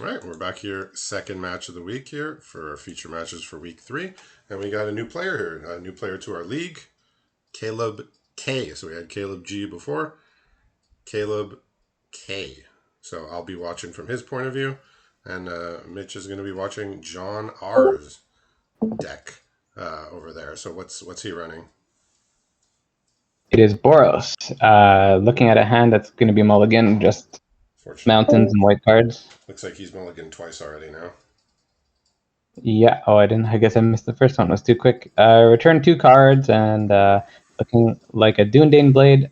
All right, we're back here, second match of the week here for our feature matches for week 3. And we got a new player here, a new player to our league, Caleb K. So we had Caleb G before, Caleb K. So I'll be watching from his point of view, and Mitch is going to be watching John R's deck over there. So what's he running? It is Boros. Looking at a hand that's going to be mulligan, just mountains and white cards. Looks like he's mulligan twice already now. Yeah. Oh, I didn't. I guess I missed the first one. It was too quick. Return 2 cards and looking like a Dundane Blade,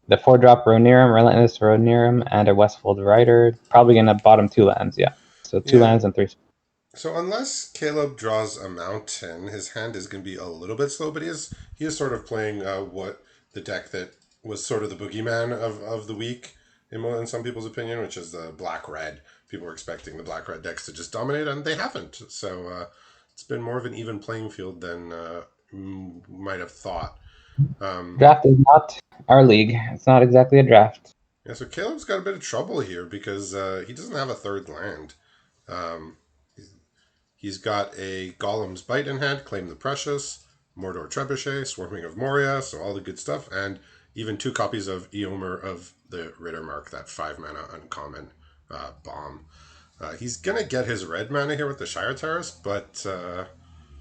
the 4-drop Ronerum, Relentless Ronerum, and a Westfold Rider. Probably going to bottom 2 lands. Yeah. So 2 lands and 3. So unless Caleb draws a mountain, his hand is going to be a little bit slow, but he is sort of playing what the deck that was sort of the boogeyman of the week in some people's opinion, which is the black-red. People were expecting the black-red decks to just dominate, and they haven't. So it's been more of an even playing field than might have thought. Draft is not our league. It's not exactly a draft. Yeah, so Caleb's got a bit of trouble here because he doesn't have a third land. He's got a Golem's Bite in hand, Claim the Precious, Mordor Trebuchet, Swarming of Moria, so all the good stuff, and even 2 copies of Eomer of the Rittermark, that 5-mana uncommon bomb. He's going to get his red mana here with the Shire Terrace, but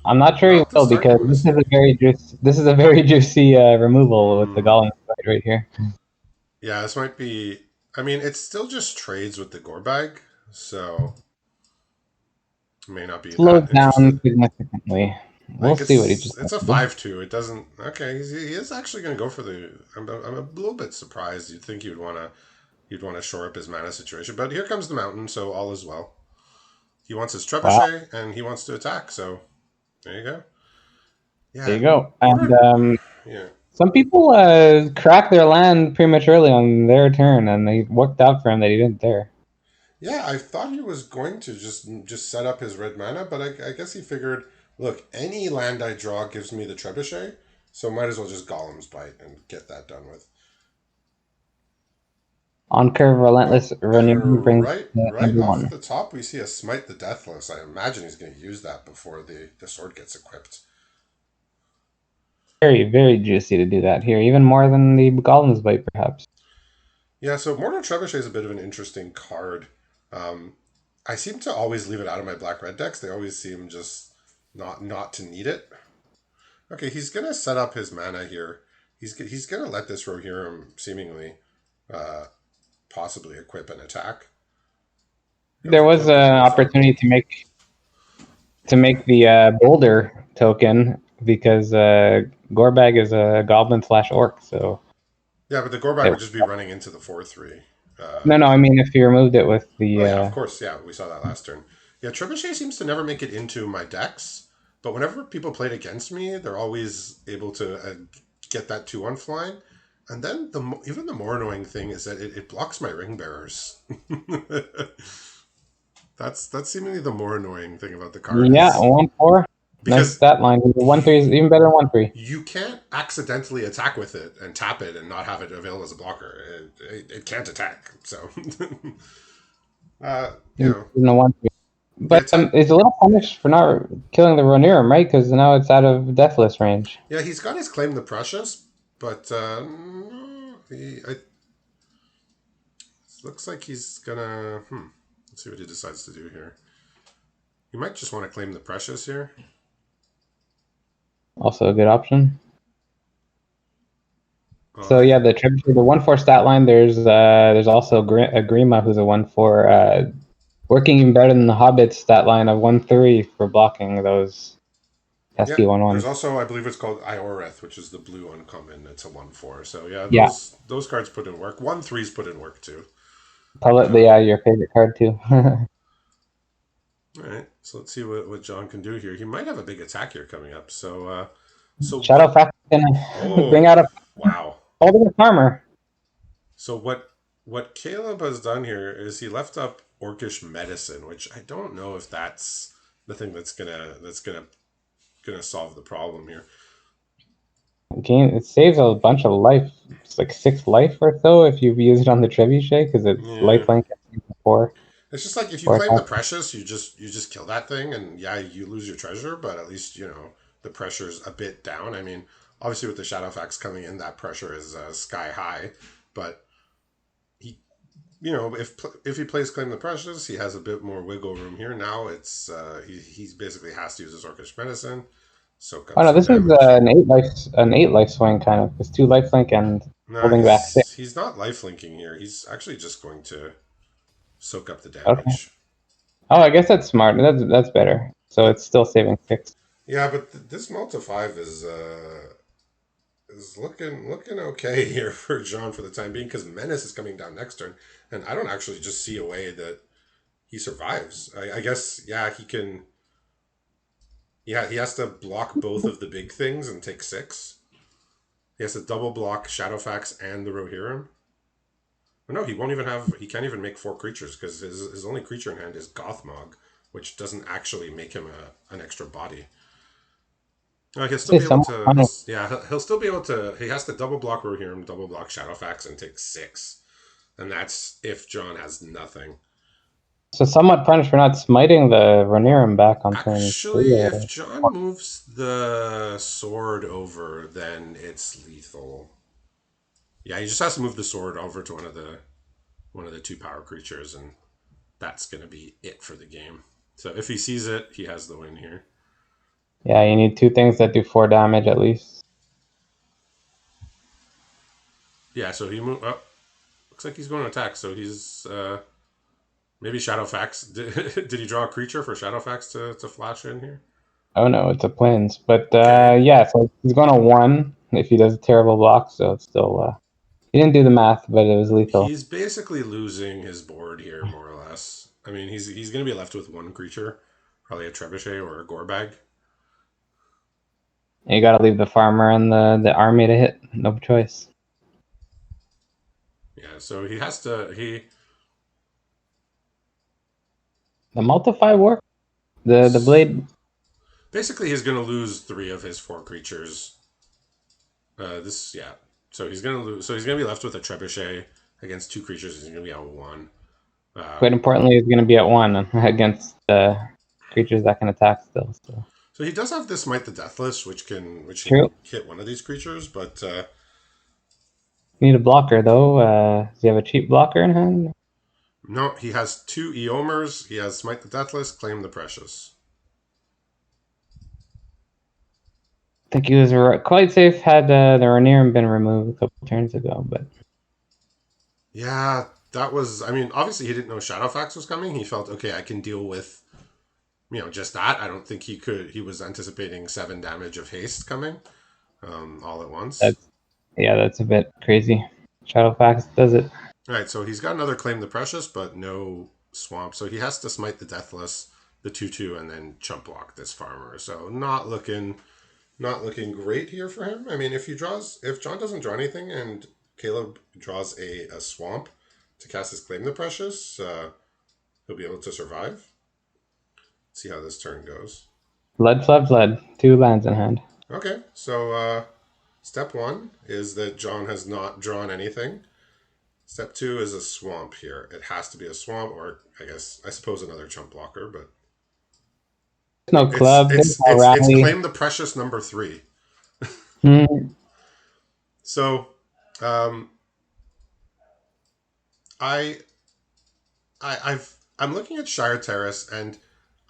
I'm not sure he will, because this is a very juicy removal with the Golem's Bite right here. Yeah, this might be... I mean, it still just trades with the Gorbag, so... may not be slowed down significantly. We'll see what he just. It's a 5/2. It doesn't. Okay, he is actually going to go for the. I'm a little bit surprised. You'd think he'd want to shore up his mana situation, but here comes the mountain, so all is well. He wants his trebuchet and he wants to attack. So there you go. Yeah. There you go. And some people crack their land prematurely on their turn, and they worked out for him that he didn't there. Yeah, I thought he was going to just set up his red mana, but I guess he figured, look, any land I draw gives me the trebuchet, so might as well just Golem's Bite and get that done with. On curve, Relentless Running brings right off the top, we see a Smite the Deathless. I imagine he's going to use that before the sword gets equipped. Very, very juicy to do that here, even more than the Golem's Bite, perhaps. Yeah, so Mordor Trebuchet is a bit of an interesting card. I seem to always leave it out of my black-red decks. They always seem just not to need it. Okay, he's going to set up his mana here. He's going to let this Rohirrim seemingly possibly equip an attack. There was an opportunity to make the Boulder token because Gorbag is a Goblin/Orc, so... Yeah, but the Gorbag would just be running into the 4/3. No, I mean if you removed it with the... yeah, of course, yeah, we saw that last turn. Yeah, Trebuchet seems to never make it into my decks, but whenever people played against me, they're always able to get that 2/1 flying. And then even the more annoying thing is that it blocks my Ring Bearers. That's seemingly the more annoying thing about the card. Yeah, 1/4. Nice stat line. 1/3 is even better than 1/3. You can't accidentally attack with it and tap it and not have it available as a blocker. It can't attack. So, you know. 1/3. But it's a little punished for not killing the Ronerum, right? Because now it's out of Deathless range. Yeah, he's got his Claim the Precious, but looks like he's gonna... Let's see what he decides to do here. He might just want to Claim the Precious here. Also a good option. So yeah, the 1/4 stat line. There's also Grima, who's a 1/4, working even better than the Hobbit stat line of 1/3 for blocking those pesky 1/1. There's also, I believe it's called Ioreth, which is the blue uncommon. It's a 1/4. So those cards put in work. 1/3's put in work too. Probably your favorite card too. All right, so let's see what John can do here. He might have a big attack here coming up. So Shadow Factor gonna bring out a Holding Armor. So what Caleb has done here is he left up Orcish Medicine, which I don't know if that's the thing that's gonna solve the problem here. It saves a bunch of life. It's like 6 life or so if you use it on the trebuchet because it's lifelink at 4. It's just like if you Or claim the attack. precious, you just kill that thing, and yeah, you lose your treasure, but at least the pressure's a bit down. I mean, obviously with the Shadowfax coming in, that pressure is sky high, but he, if he plays claim the precious, he has a bit more wiggle room here. Now he basically has to use his Orcish medicine, soak Oh up no, some this was damage. an 8 life swing kind of. It's 2 life link and No, holding back 6. he's not life linking here. He's actually just going to soak up the Okay. damage. Oh, I guess that's smart. That's better. So But it's still saving 6. yeah, but this Malta 5 is looking okay here for John for the time being because Menace is coming down next turn, and I don't actually just see a way that he survives. I guess yeah he can. Yeah, he has to block both of the big things and take 6. He has to double block Shadowfax and the Rohirrim. But no, he won't even have. He can't even make 4 creatures because his only creature in hand is Gothmog, which doesn't actually make him an extra body. He'll still Say be able someone to. funny. Yeah, he'll still be able to. He has to double block Rohirrim, double block Shadowfax, and take 6. And that's if John has nothing. So somewhat punished for not smiting the Ronirim back on turn 3 Actually, if or John 4. moves the sword over, then it's lethal. Yeah, he just has to move the sword over to one of the 2 power creatures, and that's gonna be it for the game. So if he sees it, he has the win here. Yeah, you need 2 things that do 4 damage at least. Yeah, so he move up. Looks like he's going to attack. So he's maybe Shadowfax. Did he draw a creature for Shadowfax to flash in here? Oh no, it's a Plains. But Okay. yeah, so he's going to 1 if he does a terrible block, so it's still he didn't do the math, but it was lethal. He's basically losing his board here, more or less. I mean, he's going to be left with 1 creature, probably a Trebuchet or a Gorebag. You got to leave the farmer and the army to hit. No choice. Yeah, so he has to. The multiply work. The blade. Basically he's going to lose 3 of his 4 creatures. This yeah. So he's going to lose. So he's going to be left with a Trebuchet against 2 creatures. He's going to be on 1. Quite importantly, is going to be at 1 against creatures that can attack still. So So he does have this Smite the Deathless, which can true. hit one of these creatures, but Need a blocker though. Does he have a cheap blocker in hand? no, he has 2 Eomers. He has Smite the Deathless, Claim the Precious. I think he was quite safe had the Renirum been removed a couple turns ago, but Yeah, that was. I mean, obviously he didn't know Shadowfax was coming. He felt okay. I can deal with just that. I don't think he could. He was anticipating 7 damage of haste coming all at once. that's that's a bit crazy. Shadowfax does it. All right, so he's got another Claim the Precious, but no Swamp. So he has to Smite the Deathless, the 2/2, and then chump block this farmer. So not looking great here for him. I mean, if John doesn't draw anything and Caleb draws a swamp to cast his Claim the Precious, he'll be able to survive. See how this turn goes. Blood, flood, blood. 2 lands in hand. Okay, so step 1 is that John has not drawn anything. Step 2 is a swamp here. It has to be a swamp, or I suppose another chump blocker, but There's no it's club. There's it's no it's it's rally. Claim the Precious number 3. Hmm. So, um, I I'm looking at Shire Terrace, and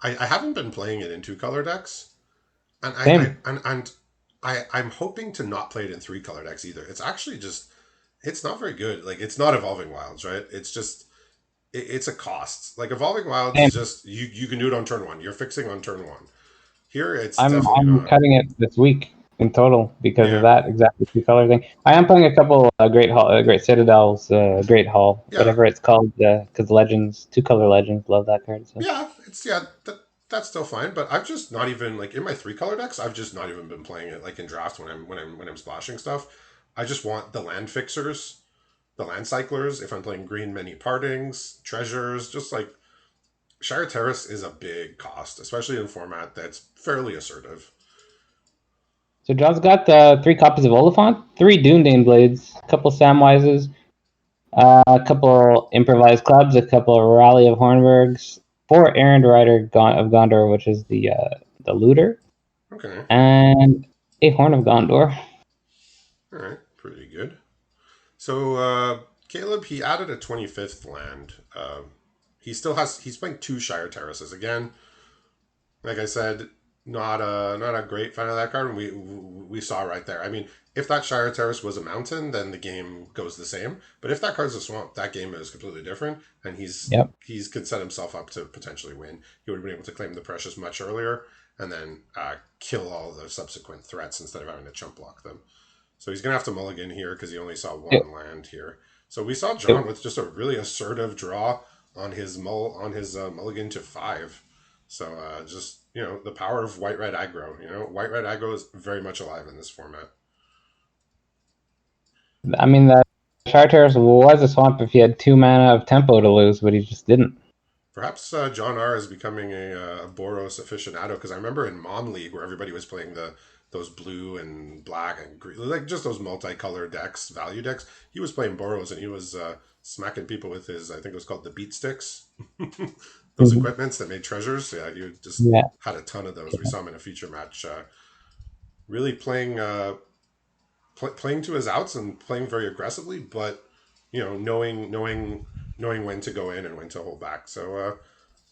I haven't been playing it in 2 color decks, and Same. I'm hoping to not play it in 3 color decks either. It's actually just it's not very good. Like it's not Evolving Wilds, right? It's just it's a cost. Like Evolving Wilds is Same. just you can do it on turn 1. You're fixing on turn 1. Here it's definitely I'm not. cutting it this week in total because of Yeah, that exactly 2 color thing. I am playing a couple Great Citadels, Great Hall, yeah, whatever it's called, because Legends, 2 color Legends, love that card. So that's still fine. But I've just not even like in my 3 color decks. I've just not even been playing it like in drafts when I'm splashing stuff. I just want the land fixers, the land cyclers. If I'm playing green, many partings, treasures, just like Shire Terrace is a big cost, especially in a format that's fairly assertive. John's got 3 copies of Oliphant, 3 Dune Blades, a couple Samwises, A couple improvised clubs, a couple rally of Hornbergs, 4 errand rider of Gondor, which is the looter, Okay. and a horn of Gondor. All right. Pretty good. So Caleb, he added a 25th land. He's playing 2 Shire Terraces again. Like I said, not a great fan of that card. We saw right there. I mean, if that Shire Terrace was a mountain, then the game goes the same. But if that card's a swamp, that game is completely different, and Yep. he's could set himself up to potentially win. He would have been able to claim the precious much earlier, and then kill all the subsequent threats instead of having to chump block them. So he's gonna have to mulligan here because he only saw Yep. 1 land here. So we saw John Yep. with just a really assertive draw on his mulligan to 5. So just the power of white red aggro. White red aggro is very much alive in this format. I mean, the Shire Terrace was a swamp if he had 2 mana of tempo to lose, but he just didn't. Perhaps John R is becoming a Boros aficionado because I remember in Mom League where everybody was playing those blue and black and green, like just those multicolored decks, value decks. He was playing Boros and he was smacking people with his, I think it was called the beat sticks. Those Mhm. equipments that made treasures. Yeah, he just Yeah. had a ton of those. We saw him in a feature match, really playing to his outs and playing very aggressively, but knowing when to go in and when to hold back. So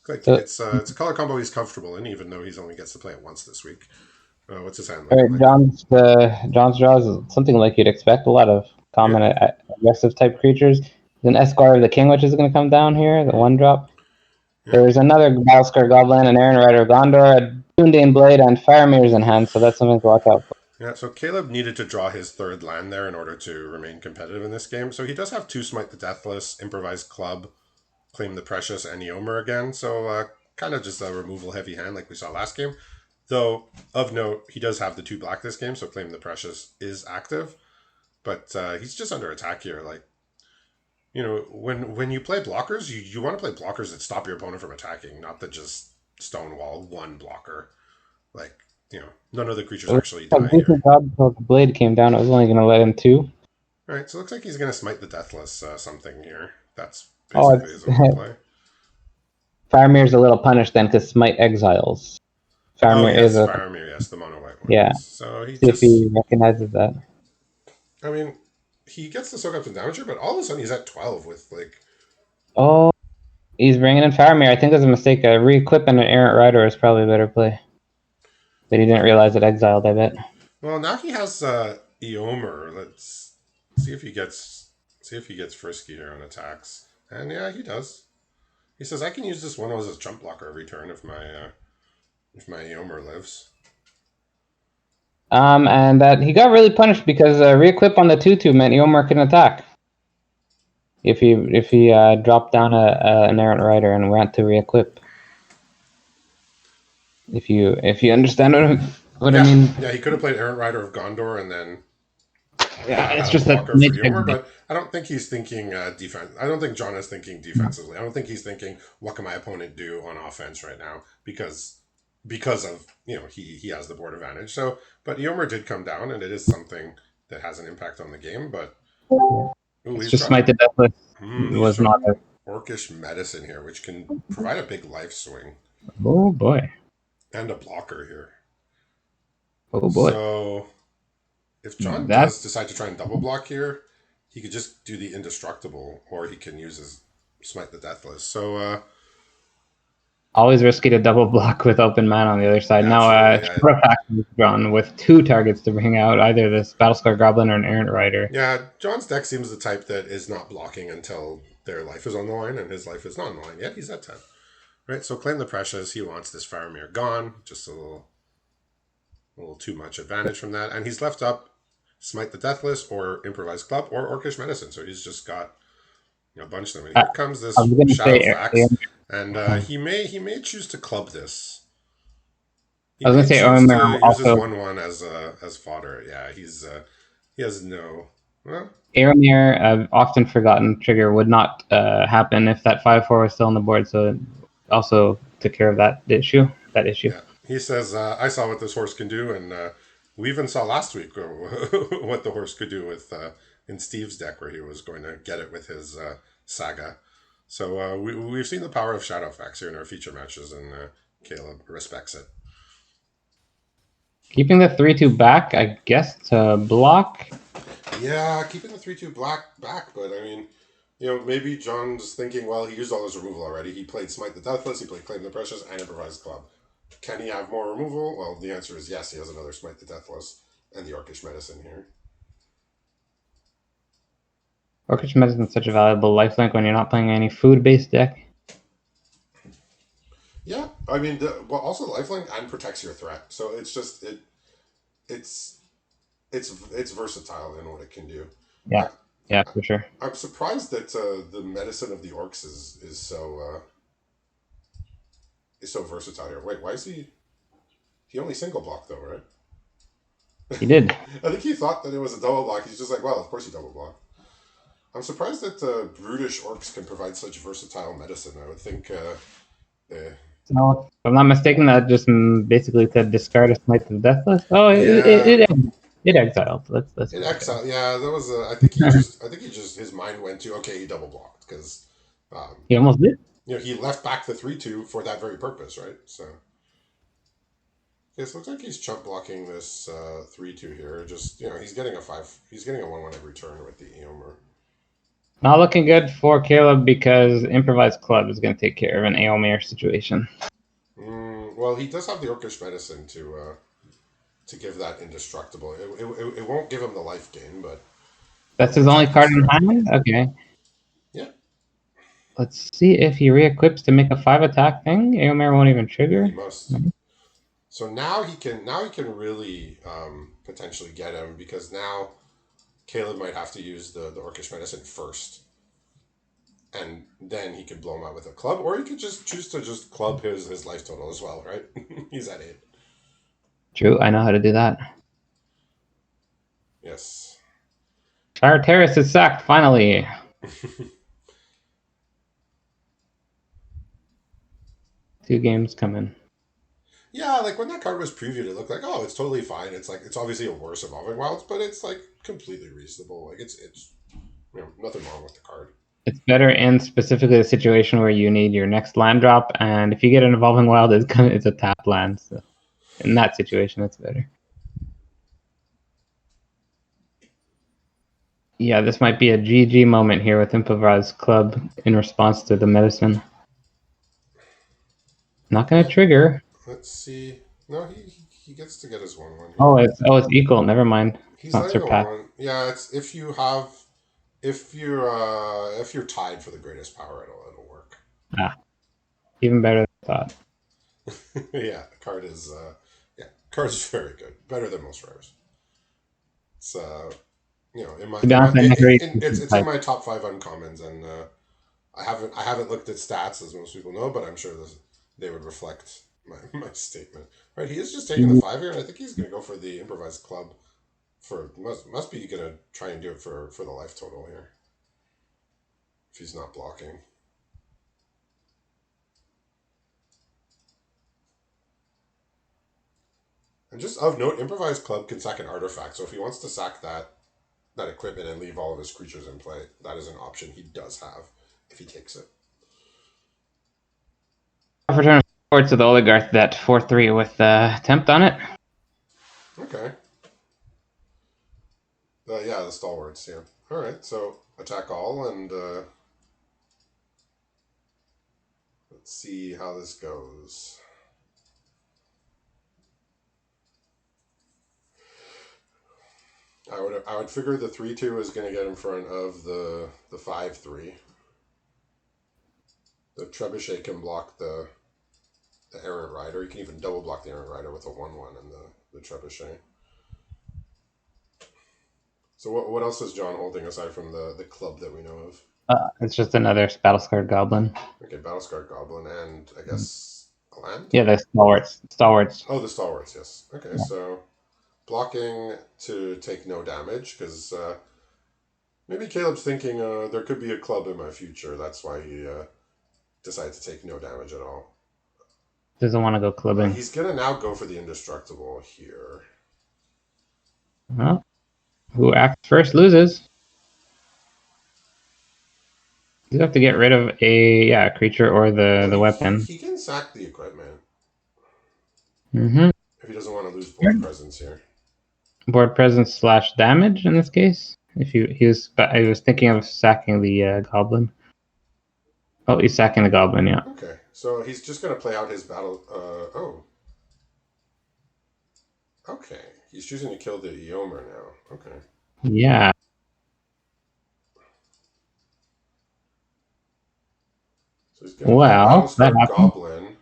like So, it's a color combo he's comfortable in, even though he's only gets to play it once this week. What's his hand all looking right, like? John's draw is something like you'd expect. A lot of common Yeah, aggressive type creatures. There's an Esquire of the King, which is going to come down here, the 1-drop. yeah, There's another Battlescar Goblin, an Iron Rider of Gondor, a Dundane Blade, and Firemirrors in hand, so that's something to watch out for. yeah. So Caleb needed to draw his 3rd land there in order to remain competitive in this game. So he does have 2 Smite the Deathless, Improvised Club, Claim the Precious, and Eomer again. So kind of just a removal heavy hand like we saw last game. Though, of note, he does have the 2 black this game, so Claim the Precious is active. But he's just under attack here. Like, when you play blockers, you want to play blockers that stop your opponent from attacking, not that just stonewall one blocker. Like, none of the creatures It was actually a die here. decent job until the Blade came down. It was only going to let him 2. All right, so it looks like he's going to Smite the Deathless something here. That's Oh, basically it's his only play. Faramir's a little punished then because Smite exiles. Oh, Faramir is yes, a Faramir, yes, the mono white one, yeah. yes. So he See if just, he recognizes that. I mean, he gets the soak up to damager, but all of a sudden he's at 12 with, like, Oh, he's bringing in Faramir. I think there's a mistake. Re-equipping an Errant Rider is probably a better play. But he didn't realize it exiled, I bet. well, now he has Eomer. Let's see if he gets frisky here on attacks. And yeah, he does. He says I can use this one as a jump blocker every turn if my Eomer lives. And that he got really punished because re-equip on the 2/2 meant Eomer couldn't attack. If he dropped down an Errant Rider and went to re-equip. If you understand what I Yeah, mean. yeah, he could have played Errant Rider of Gondor and then Yeah, had it's a just that blocker for Mitch Eomer, but I don't think he's thinking defense. I don't think John is thinking defensively. I don't think he's thinking what can my opponent do on offense right now because of he has the board advantage. So, but Eomer did come down, and it is something that has an impact on the game. But ooh, it's just Smite the Deathless he's was not drawn a. Orcish Medicine here, which can provide a big life swing Oh boy. and a blocker here. Oh boy. So if John That does decide to try and double block here, he could just do the indestructible, or he can use his Smite the Deathless. So always risky to double block with open man on the other side. yeah, Now, absolutely. Shadowfax is drawn with 2 targets to bring out either this Battlescar Goblin or an Errant Rider. Yeah, John's deck seems the type that is not blocking until their life is on the line, and his life is not on the line yet. He's at 10. Right, so claim the precious. He wants this Faramir gone. Just a little too much advantage from that. And he's left up Smite the Deathless or Improvised Club or Orcish Medicine. So he's just got a bunch of them. And here comes I this was going to Shadow say, Fax, and he may choose to club this. He I was going may to say, choose to use his also 1/1 as fodder. Yeah, he has no. Well, Aramir, often forgotten trigger, would not happen if that 5/4 was still on the board. So it also took care of that issue. yeah, he says I saw what this horse can do, and we even saw last week what the horse could do with in Steve's deck where he was going to get it with his Saga. So we've seen the power of Shadowfax here in our feature matches, and Caleb respects it. Keeping the 3/2 back, I guess, to block. Yeah, keeping the 3/2 black back, but I mean, maybe John's thinking, well, he used all his removal already. He played Smite the Deathless, he played Claim the Precious, and Improvised Club. Can he have more removal? Well, the answer is yes, he has another Smite the Deathless and the Orcish Medicine here. Orcish Medicine is such a valuable lifelink when you're not playing any food-based deck. Yeah, I mean, also lifelink and protects your threat, so it's just it's versatile in what it can do. Yeah, yeah, for sure. I'm surprised that the medicine of the orcs is so versatile here. Wait, why is he? He only single block though, right? He did. I think he thought that it was a double block. He's just like, well, of course he double block. I'm surprised that brutish orcs can provide such versatile medicine. I would think. So, if I'm not mistaken, that just basically said discard a Smite to the Deathless. Oh, Yeah. it exiled. Let's It exile. Yeah, that was. I think he just his mind went to okay, he double blocked because. He almost did. He left back the 3/2 for that very purpose, right? So. Okay, so it looks like he's chump blocking this 3/2 here. Just he's getting a 5. He's getting a 1/1 every turn with the Eomer. Not looking good for Caleb because Improvised Club is going to take care of an Aelmir situation. Well, he does have the Orcish Medicine to give that indestructible. It won't give him the life gain, but that's his only card in hand. Okay. Yeah. Let's see if he re-equips to make a 5 attack thing. Aelmir won't even trigger. He must. So now he can really potentially get him because now Caleb might have to use the Orcish Medicine first. And then he could blow him out with a club, or he could just choose to just club his life total as well, right? He's at 8. True, I know how to do that. Yes. Fire Terrace is sacked, finally. 2 games coming. Yeah, like when that card was previewed, it looked like, oh, it's totally fine. It's like it's obviously a worse Evolving Wilds, but it's like completely reasonable. Like it's nothing wrong with the card. It's better in specifically a situation where you need your next land drop, and if you get an Evolving Wild, it's a tap land. So in that situation, it's better. Yeah, this might be a GG moment here with Improvised Club in response to the medicine. Not going to trigger. Let's see. No, he gets to get his 1/1 here. Oh, it's equal. Never mind. He's not surpassed. Yeah, it's if you're tied for the greatest power, it'll work. Ah, even better than I thought. Yeah, the card is card's very good, better than most rares. It's it's in my top 5 uncommons, and I haven't looked at stats as most people know, but I'm sure they would reflect my statement. Right, he is just taking the 5 here, and I think he's going to go for the Improvised Club. Must be going to try and do it for the life total here. If he's not blocking. And just of note, Improvised Club can sack an artifact, so if he wants to sack that equipment and leave all of his creatures in play, that is an option he does have if he takes it. Return forward to the Oligarch that 4/3 with Tempt on it. Okay. Yeah, the Stalwarts, yeah. Alright, so attack all, and let's see how this goes. I would figure the 3/2 is going to get in front of the 5/3. The Trebuchet can block the Errant Rider. You can even double block the Errant Rider with a 1/1 and the Trebuchet. So what else is John holding aside from the club that we know of? It's just another Battlescarred Goblin. Okay, Battlescarred Goblin, and I guess a land? Yeah, the Stalwarts. Oh, the Stalwarts, yes. Okay, yeah. So blocking to take no damage, because maybe Caleb's thinking there could be a club in my future. That's why he decided to take no damage at all. Doesn't want to go clubbing. He's going to now go for the Indestructible here. Well, who acts first loses. You have to get rid of a creature or the weapon. He can sack the equipment Mm-hmm. if he doesn't want to lose board presence here. Board presence / damage in this case. If I was thinking of sacking the goblin. Oh, he's sacking the goblin, yeah. Okay, so he's just going to play out his battle. Okay. He's choosing to kill the Eomer now. Okay. Yeah. So he's going to play Well, that Battlestar happened. Goblin.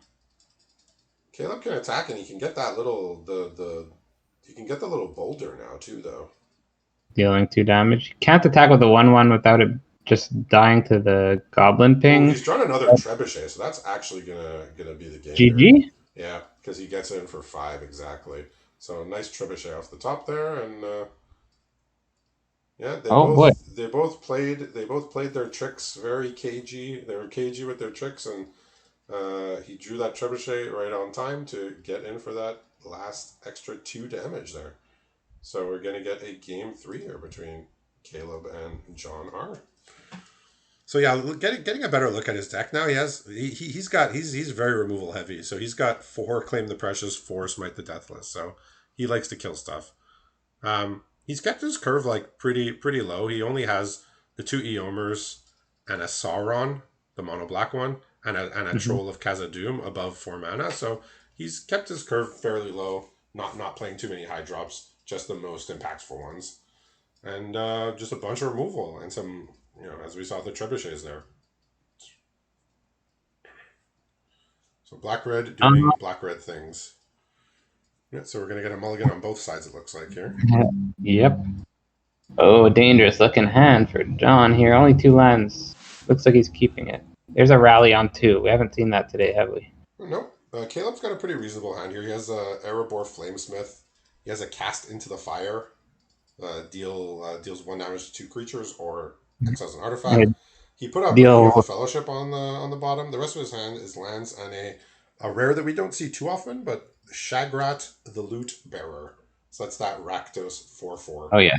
Caleb can attack and he can get that little he can get the little boulder now too though. Dealing 2 damage. Can't attack with the 1/1 without it just dying to the goblin Oh, ping. he's drawn another trebuchet, so that's actually gonna be the game here. GG. Yeah, because he gets in for 5 exactly. So nice trebuchet off the top there, and yeah, Oh boy. they both played their tricks very cagey. They were cagey with their tricks, and he drew that trebuchet right on time to get in for that last extra 2 damage there. So we're gonna get a game 3 here between Caleb and John R. So yeah, getting a better look at his deck now. He's very removal heavy. So he's got 4 Claim the Precious, 4 Smite the Deathless. So he likes to kill stuff. He's kept his curve like pretty low. He only has the 2 Eomers and a Sauron, the mono black one, and a Troll of Khazad-dûm above 4 mana. So he's kept his curve fairly low. Not playing too many high drops, just the most impactful ones, and just a bunch of removal and some. As we saw, the trebuchets there. So black-red doing black-red things. Yeah, so we're going to get a mulligan on both sides, it looks like, here. Yep. Oh, dangerous looking hand for John here. Only 2 lands. Looks like he's keeping it. There's a rally on 2. We haven't seen that today, have we? Nope. Caleb's got a pretty reasonable hand here. He has a Erebor Flamesmith. He has a Cast into the Fire. Deals 1 damage to 2 creatures or exiles an artifact. He put out Bringing of the Fellowship on the bottom. The rest of his hand is lands and a rare that we don't see too often, but Shagrat the Loot Bearer. So that's that Rakdos 4/4. Oh yeah.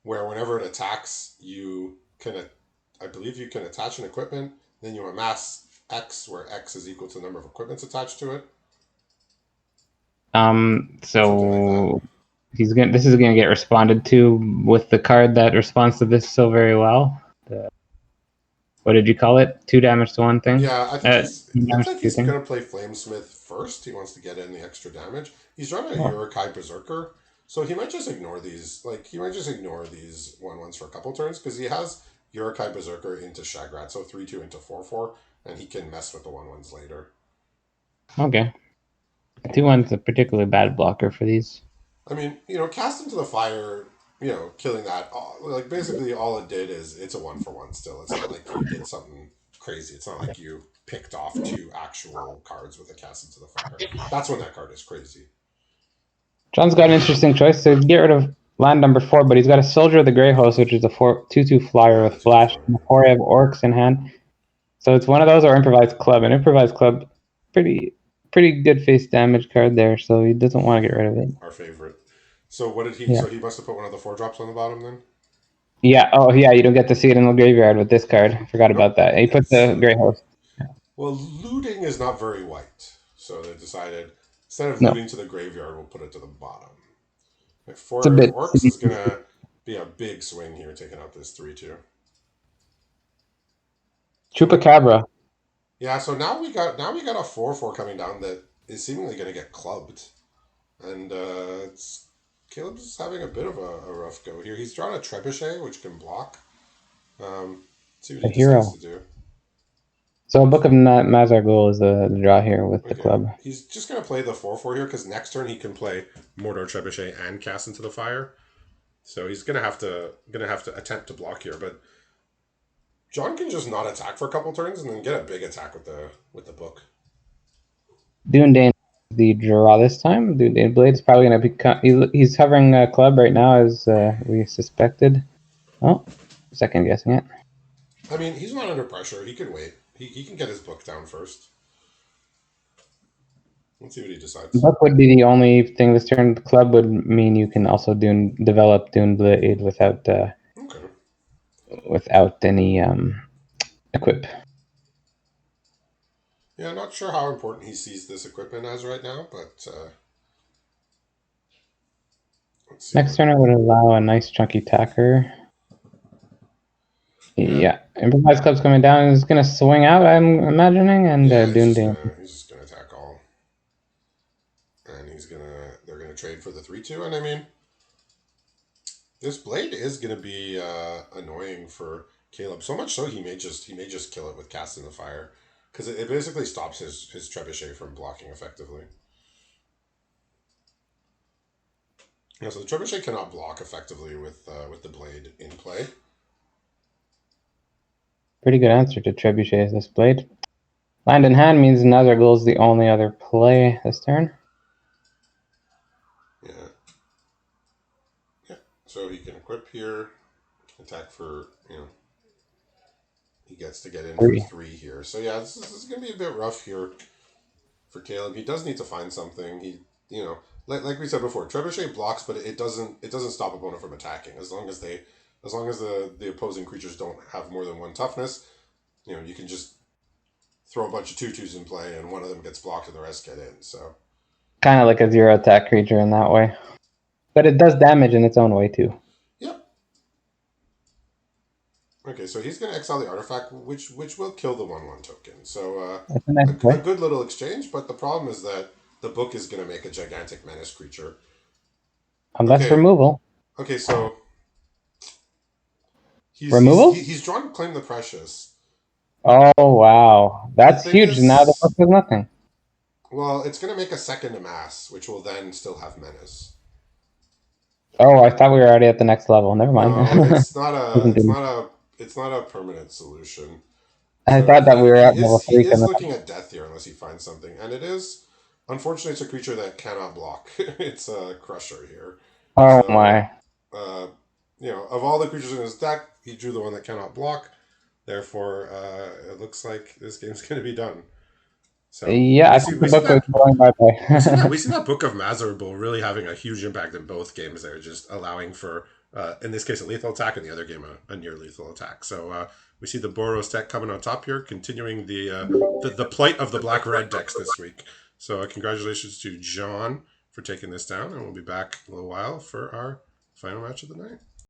Where whenever it attacks, I believe you can attach an equipment, then you amass X, where X is equal to the number of equipments attached to it. So like this is gonna get responded to with the card that responds to this so very well. What did you call it? 2 damage to 1 thing? Yeah, I think he's going to play Flamesmith first. He wants to get in the extra damage. He's running a Uruk-hai Berserker, so he might just ignore these. Like, he might just ignore these 1/1s for a couple turns, because he has Uruk-hai Berserker into Shagrat, so 3/2 into 4/4, and he can mess with the 1/1s later. Okay. 2/1's a particularly bad blocker for these. I mean, Cast into the Fire, killing that, like, basically all it did is it's a 1-for-1 still. It's not like you did something crazy. It's not like you picked off 2 actual cards with a Cast into the Fire. That's when that card is crazy. John's got an interesting choice to get rid of land number 4, but he's got a Soldier of the Grey Host, which is a 2/2 flyer with flash. And 4 have orcs in hand. So it's one of those or Improvised Club. And Improvised Club, pretty good face damage card there, so he doesn't want to get rid of it. Our favorite. So what did he? Yeah. So he must have put one of the 4-drops on the bottom then. Yeah. Oh, yeah. You don't get to see it in the graveyard with this card. I forgot about that. He put the Grey Host. Yeah. Well, looting is not very white, so they decided instead of looting to the graveyard, we'll put it to the bottom. Like 4 orcs is gonna be a big swing here, taking out this 3/2. Chupacabra. Yeah, so now we got a 4/4 coming down that is seemingly going to get clubbed, and Caleb's having a bit of a rough go here. He's drawn a Trebuchet, which can block. See what he decides to do. So Book of Mazargul is the draw here with the club. He's just going to play the 4/4 here because next turn he can play Mordor Trebuchet and Cast into the Fire. So he's going to have to attempt to block here, but John can just not attack for a couple turns and then get a big attack with the book. Dune the draw this time. Dune Blade's probably going to become. He's hovering a club right now, as we suspected. Oh, second guessing it. I mean, he's not under pressure. He can wait. He can get his book down first. Let's see what he decides. Book would be the only thing this turn. The club would mean you can also develop Dune Blade without. Okay. without any equip. Yeah, I'm not sure how important he sees this equipment as right now, but let's see Next what. turn I would allow a nice chunky tacker. Yeah, Yeah, improvised club's coming down. He's gonna swing out, I'm imagining, and yeah, Dundee. he's just gonna attack all, and they're gonna trade for the 3-2, and I mean, this blade is gonna be annoying for Caleb. So much so he may just kill it with Cast in the Fire, because it basically stops his trebuchet from blocking effectively. Yeah, so the trebuchet cannot block effectively with the blade in play. Pretty good answer to Trebuchet is this blade. Land in hand means Nazargul is the only other play this turn. Yeah, yeah. So he can equip here, attack for he gets to get in for 3. 3 here. So yeah, this is gonna be a bit rough here for Caleb. He does need to find something. He like we said before, trebuchet blocks, but it doesn't stop opponent from attacking as long as the opposing creatures don't have more than 1 toughness. You can just throw a bunch of 2/2s in play, and one of them gets blocked, and the rest get in. So Kind of like a 0 attack creature in that way. But it does damage in its own way, too. yep. Okay, so he's going to exile the artifact, which will kill the 1/1 token. So That's a nice a play. good little exchange, but the problem is that the book is going to make a gigantic menace creature. That's Okay, removal. okay, so Removals? he's drawn Claim the Precious. Oh, wow. The That's thing huge. Now the is, book does nothing. well, it's going to make a second Amass, which will then still have menace. Oh, I thought we were already at the next level. Never mind. No, it's not a permanent solution. I So thought that we were at level he 3 is coming looking up. at death here unless he finds something, and it is unfortunately it's a creature that cannot block. It's a crusher here. Oh, So my. uh, of all the creatures in his deck, he drew the one that cannot block. Therefore, it looks like this game's going to be done. So Yeah, I think the book was going bye-bye. we see that Book of Mazarbul really having a huge impact in both games. They're just allowing for in this case a lethal attack, in the other game a near lethal attack. So we see the Boros deck coming on top here, continuing the plight of the black red decks this week. So congratulations to John for taking this down, and we'll be back in a little while for our final match of the night.